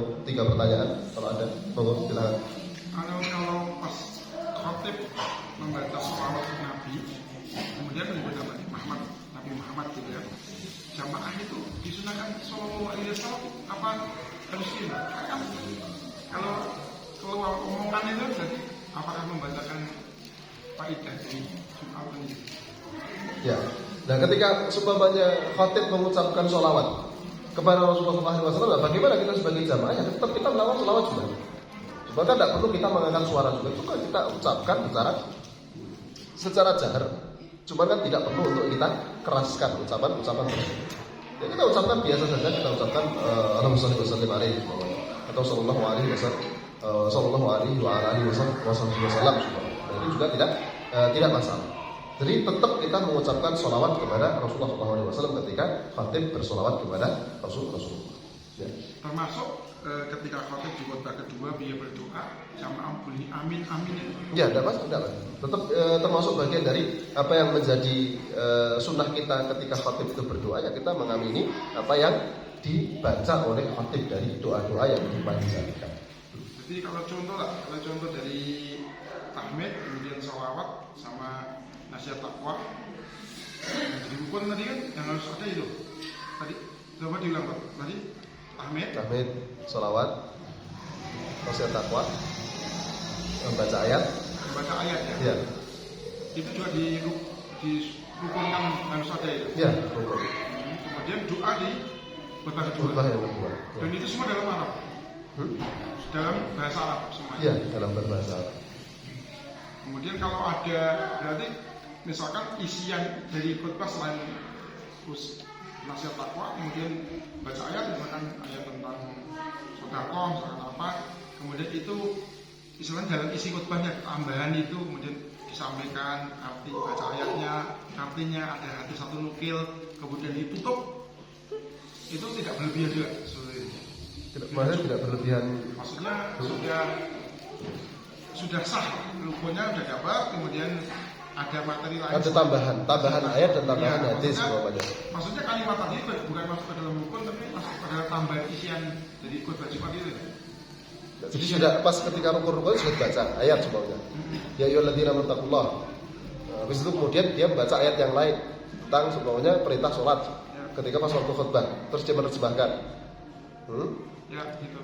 atau 3 pertanyaan kalau ada. Monggo silakan. Kalau pas khotib membaca sholawat Nabi, kemudian menyebut Nabi Muhammad gitu ya, jamaah itu disunahkan sallallahu alaihi wasallam apa harus ini? Kan kalau keluar omongan itu berarti apakah membacakan faidah dari Jumat ini? Ya. Nah, ketika seumpamanya khatib mengucapkan sholawat kepada Rasulullah SAW, bagaimana kita sebagai jamaah? Ya, tetap kita melakukan sholawat juga. Bahkan tidak perlu kita mengangkat suara juga, itu kan kita ucapkan secara jahar. Cuma kan tidak perlu untuk kita keraskan ucapan tersebut. Ya, kita ucapkan biasa saja, kita ucapkan Allahumma shalli wa sallim alaihi atau sallallahu alaihi wasallam. Itu juga tidak masalah. Jadi tetap kita mengucapkan sholawat kepada Rasulullah SAW ketika khatib bersolawat kepada Rasulullah. Ya. Termasuk ketika khatib di khutbah kedua dia berdoa jamaah bunyi amin amin itu. Ya, tidak. Tetap termasuk bagian dari apa yang menjadi sunnah kita ketika khatib itu berdoa, ya kita mengamini apa yang dibaca oleh khatib dari doa-doa yang dipanjatkan. Jadi kalau contoh dari tahmid kemudian sholawat sama nasihat takwa, jadi rukun tadi kan yang harus ada itu. Tadi coba diulang Pak. Tadi tahmid, sholawat, nasihat takwa, membaca ayat ya. Ya. Itu juga dirukunkan harus ada itu. Ya, rukun. Kemudian doa di khutbah yang kedua. Dan itu semua dalam Arab. Dalam bahasa Arab semuanya. Ya, dalam berbahasa Arab. Kemudian kalau ada berarti misalkan isian dari khutbah selain nasihat takwa, kemudian baca ayat, misalkan ayat tentang sedekah, misalkan apa, kemudian itu istilahnya dalam isi khutbahnya tambahan itu kemudian disampaikan arti baca ayatnya, artinya ada hadis satu nukil, kemudian ditutup, itu tidak berlebihan juga sebenarnya. Tidak berlebihan. Maksudnya sudah sah, rukunnya sudah dapat, kemudian ada materi lain. Ada tambahan ayat dan tambahan hadis semuanya. Maksudnya kalimat tadi bukan masuk ke dalam rukun, tapi masuk ke dalam tambahan isian dari khutbah Jumat itu. Jadi sudah pas ketika rukun sudah baca ayat semuanya. Ya ayyuhalladzina amanu taqullah. Habis itu kemudian dia membaca ayat yang lain tentang semuanya perintah sholat. Ketika pas waktu khutbah, terus dia menerjemahkan. Ya, gitu.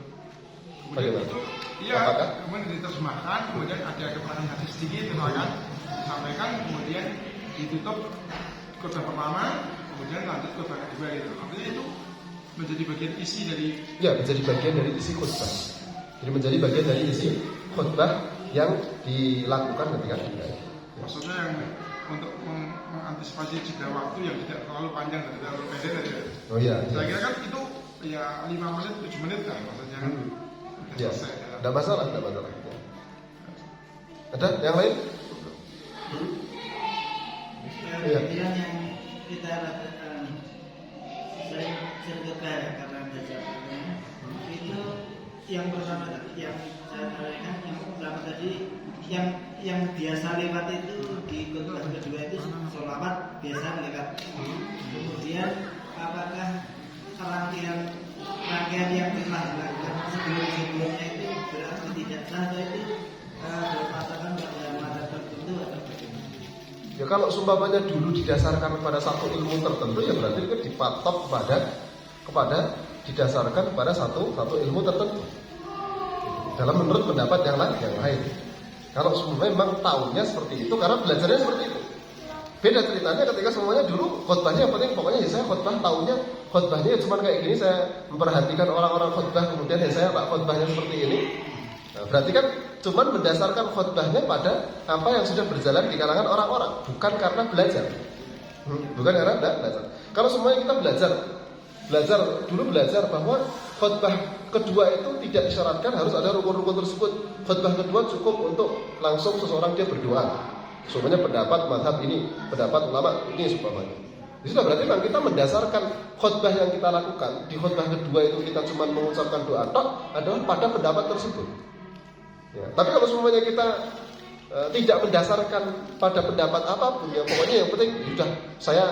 Bagaimana? Itu, iya, kemudian diterjemahkan, kemudian ada keterangan hadis sedikit, misalkan disampaikan, kemudian ditutup khutbah pertama, kemudian lanjut khutbah kedua gitu. Artinya itu menjadi bagian isi dari. Ya, menjadi bagian dari isi khutbah. Jadi menjadi bagian dari isi khutbah yang dilakukan ketika itu. Maksudnya yang untuk mengantisipasi jeda waktu yang tidak terlalu panjang dan tidak terlalu pendek tadi. Oh iya. Saya kira kan itu ya 5 menit 7 menit kan maksudnya kan. Ya, tidak masalah. Ya. Ada yang lain? Ya, yang kita lakukan sering berkah karena belajar itu yang pertama yang saya tanyakan yang pertama tadi yang biasa lewat itu di khutbah kedua itu sholawat biasa lewat. Kemudian apakah rangkaian yang telah dilakukan sebelumnya itu berarti tidak sah atau itu berpatokan pada mata tertentu atau bagaimana? Ya kalau sumpahnya dulu didasarkan pada satu ilmu tertentu, ya berarti itu dipatok kepada didasarkan pada satu ilmu tertentu. Dalam menurut pendapat yang lain. Kalau memang tahunya seperti itu, karena belajarnya seperti itu. Beda ceritanya ketika semuanya dulu khutbahnya yang penting pokoknya ya saya khutbah tahunya khutbahnya cuma kayak gini, saya memperhatikan orang-orang khutbah kemudian ya saya khutbahnya seperti ini. Nah, berarti kan cuma mendasarkan khutbahnya pada apa yang sudah berjalan di kalangan orang-orang, bukan karena belajar. Bukan karena belajar. Kalau semuanya kita belajar bahwa khutbah kedua itu tidak disyaratkan harus ada rukun-rukun tersebut. Khutbah kedua cukup untuk langsung seseorang dia berdoa. Semuanya pendapat madhab ini, pendapat ulama ini sebagainya. Itu sudah berarti memang kita mendasarkan khutbah yang kita lakukan di khutbah kedua itu kita cuma mengucapkan doa tok adalah pada pendapat tersebut. Ya. Tapi kalau semuanya kita tidak mendasarkan pada pendapat apapun ya, pokoknya yang penting sudah saya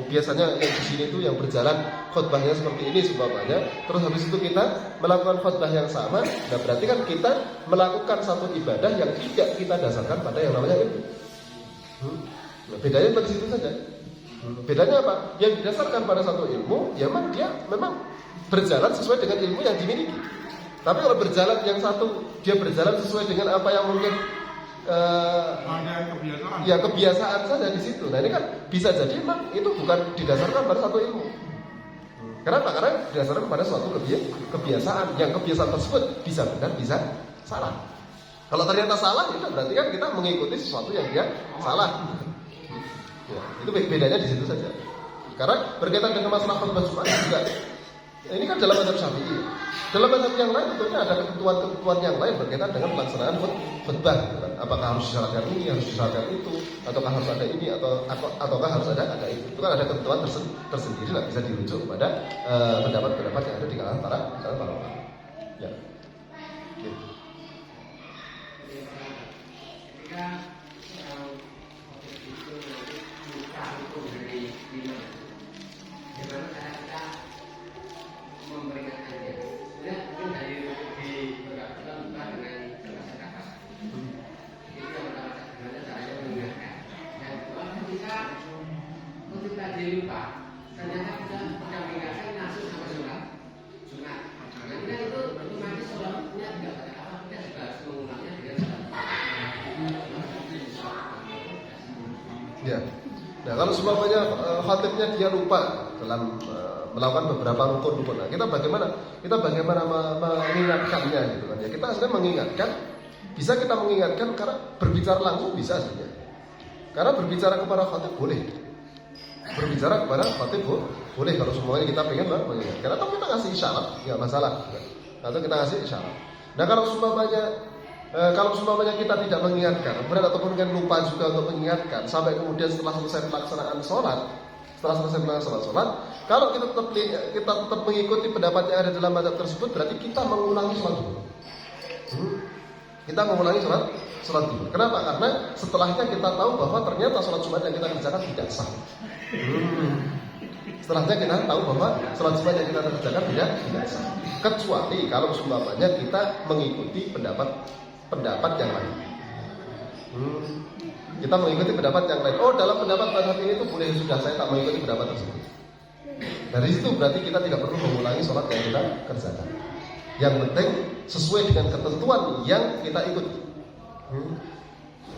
biasanya yang di sini itu yang berjalan khotbahnya seperti ini semuanya, terus habis itu kita melakukan khotbah yang sama. Nah berarti kan kita melakukan satu ibadah yang tidak kita dasarkan pada yang namanya ilmu. Nah, bedanya pada situ saja. Bedanya apa? Yang didasarkan pada satu ilmu, ya memang dia memang berjalan sesuai dengan ilmu yang dimiliki. Tapi kalau berjalan yang satu, dia berjalan sesuai dengan apa yang mungkin kebiasaan. Ya kebiasaan saja di situ. Nah ini kan bisa jadi memang itu bukan didasarkan pada satu ilmu. Kenapa? Karena didasarkan pada suatu kebiasaan. Yang kebiasaan tersebut bisa benar, bisa salah. Kalau ternyata salah, itu berarti kan kita mengikuti sesuatu yang dia salah. Ya, itu bedanya di situ saja. Karena berkaitan dengan masalah khutbah Jumat juga. Ini kan dalam mazhab Syafi'i. Dalam mazhab yang lain tentunya ada ketentuan-ketentuan yang lain berkaitan dengan pelaksanaan khutbah. Apakah harus disyaratkan ini, harus disyaratkan itu, ataukah harus ada ini, ataukah harus ada itu. Itu kan ada ketentuan tersendiri lah, bisa dirujuk kepada pendapat-pendapat yang ada di kalangan para ulama. Ya. Oke. Ya. Nah, kalau semuanya khatibnya dia lupa dalam melakukan beberapa rukun-rukun. Nah, kita bagaimana mengingatkannya gitu kan. Ya, kita sebenarnya mengingatkan, bisa kita mengingatkan karena berbicara langsung bisa sebenarnya. Karena berbicara kepada khatib boleh. Berbicara kepada khatib boleh kalau semuanya kita pengen mengingatkan. Atau kita kasih isyarat, enggak masalah. Atau kita kasih isyarat. Nah, kalau semuanya kita tidak mengingatkan, berat ataupun kan lupa juga untuk mengingatkan, sampai kemudian setelah selesai pelaksanaan sholat, kalau kita tetap mengikuti pendapat yang ada dalam mazhab tersebut, berarti kita mengulangi sholat dulu. Kita mengulangi sholat dulu. Kenapa? Karena setelahnya kita tahu bahwa ternyata sholat Jumat yang kita kerjakan tidak sah. Setelahnya kita tahu bahwa sholat Jumat yang kita kerjakan tidak sah. Kecuali kalau semuanya kita mengikuti pendapat yang lain. Kita mengikuti pendapat yang lain. Oh, dalam pendapat mazhab ini itu boleh, sudah saya tak mengikuti pendapat tersebut. Dari situ berarti kita tidak perlu mengulangi sholat yang kita kerjakan. Yang penting sesuai dengan ketentuan yang kita ikuti.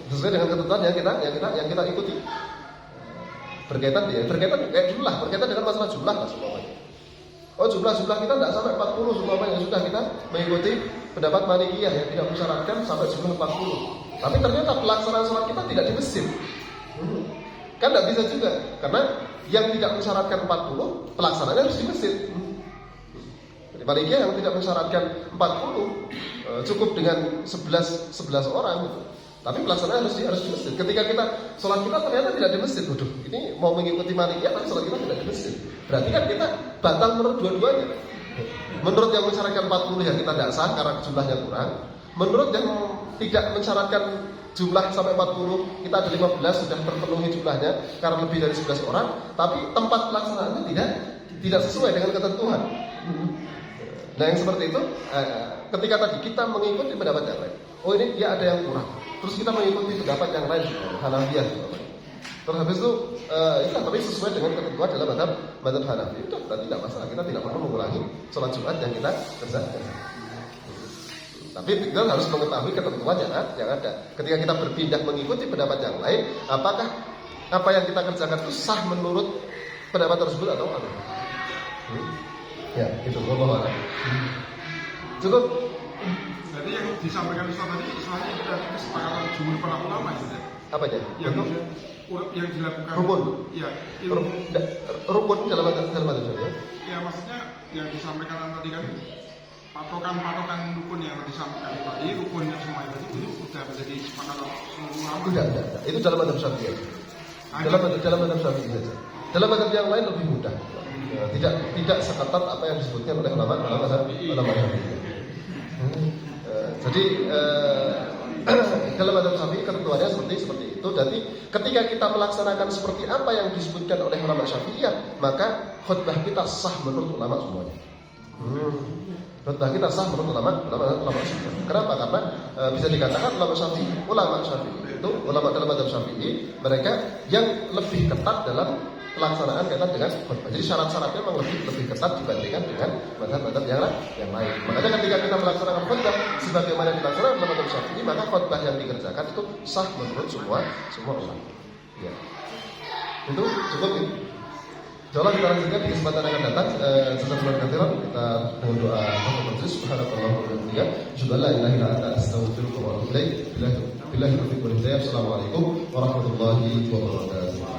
Sesuai dengan ketentuan yang kita ikuti. Berkaitan dengan masalah jumlah lah semuanya. Oh, jumlah kita tidak sampai 40 semuanya, sudah kita mengikuti pendapat Malikiyah yang tidak mensyaratkan sampai jumlah 40. Tapi ternyata pelaksanaan sholat kita tidak di masjid. Kan tidak bisa juga, karena yang tidak mensyaratkan 40 pelaksanaannya harus di masjid. Jadi Malikiyah yang tidak mensyaratkan 40 cukup dengan 11 orang gitu. Tapi pelaksanaan harus di masjid. Ketika kita sholat kita ternyata tidak di masjid, waduh, ini mau mengikuti Malikiyah tapi sholat kita tidak di masjid. Berarti kan kita batal menurut dua-duanya. Menurut yang mensyaratkan 40 yang kita tidak sah karena jumlahnya kurang. Menurut yang tidak mensyaratkan jumlah sampai 40, kita ada 15 sudah terpenuhi jumlahnya karena lebih dari 11 orang, tapi tempat pelaksanaannya tidak sesuai dengan ketentuan. Nah yang seperti itu, ketika tadi kita mengikuti pendapat yang lain, oh ini dia ada yang kurang, terus kita mengikuti pendapat yang lain, Hanafiyah, terus habis itu tapi sesuai dengan ketentuan dalam mazhab Hanafi, itu berarti tidak masalah, kita tidak perlu mengulangi sholat Jumat yang kita kerjakan. Tapi kita harus mengetahui ketentuan yang ada. Ketika kita berpindah mengikuti pendapat yang lain, apakah apa yang kita kerjakan itu sah menurut pendapat tersebut atau enggak? Ya, itu Allah. Cukup. Jadi yang disampaikan Ustaz tadi istilahnya sudah kesepakatan jumhur para ulama ya. Apa aja? Yang dilakukan rukun. Ya, rukun dalam ya. Ya, maksudnya yang disampaikan tadi kan patokan rukun yang disampaikan tadi, rukun yang semua itu sudah menjadi kesepakatan ulama. Tidak. Itu dalam mazhab Syafi'i. Dalam mazhab Syafi'i saja. Dalam mazhab yang lain lebih mudah. Tidak seketat apa yang disebutkan oleh ulama Syafi'i. Jadi dalam mazhab Syafi'i ketentuannya seperti itu. Jadi ketika kita melaksanakan seperti apa yang disebutkan oleh ulama Syafi'iyah, maka khutbah kita sah menurut ulama semuanya. Khutbah kita sah menurut ulama Syafi'i. Kenapa? Karena bisa dikatakan ulama Syafi'i itu ulama dalam mazhab Syafi'i mereka yang lebih ketat dalam pelaksanaan kaitan dengan khutbah. Jadi syarat-syaratnya memang lebih ketat dibandingkan dengan mazhab-mazhab yang lain. Makanya ketika kita melaksanakan khutbah sebagaimana dilaksanakan dalam mazhab Syafi'i, maka khutbah yang dikerjakan itu sah menurut semua ulama. Ya. Itu cukup ya. Insyaallah kita lanjutkan di kesempatan yang akan datang. Jazakumullahu khairan. Kita dengan doa majelis subhanallah wa bihamdihi asyhadu an la ilaha illa anta astaghfiruka wa atubu ilaik. Billahi taufiq wal hidayah. Assalamualaikum warahmatullahi wabarakatuh.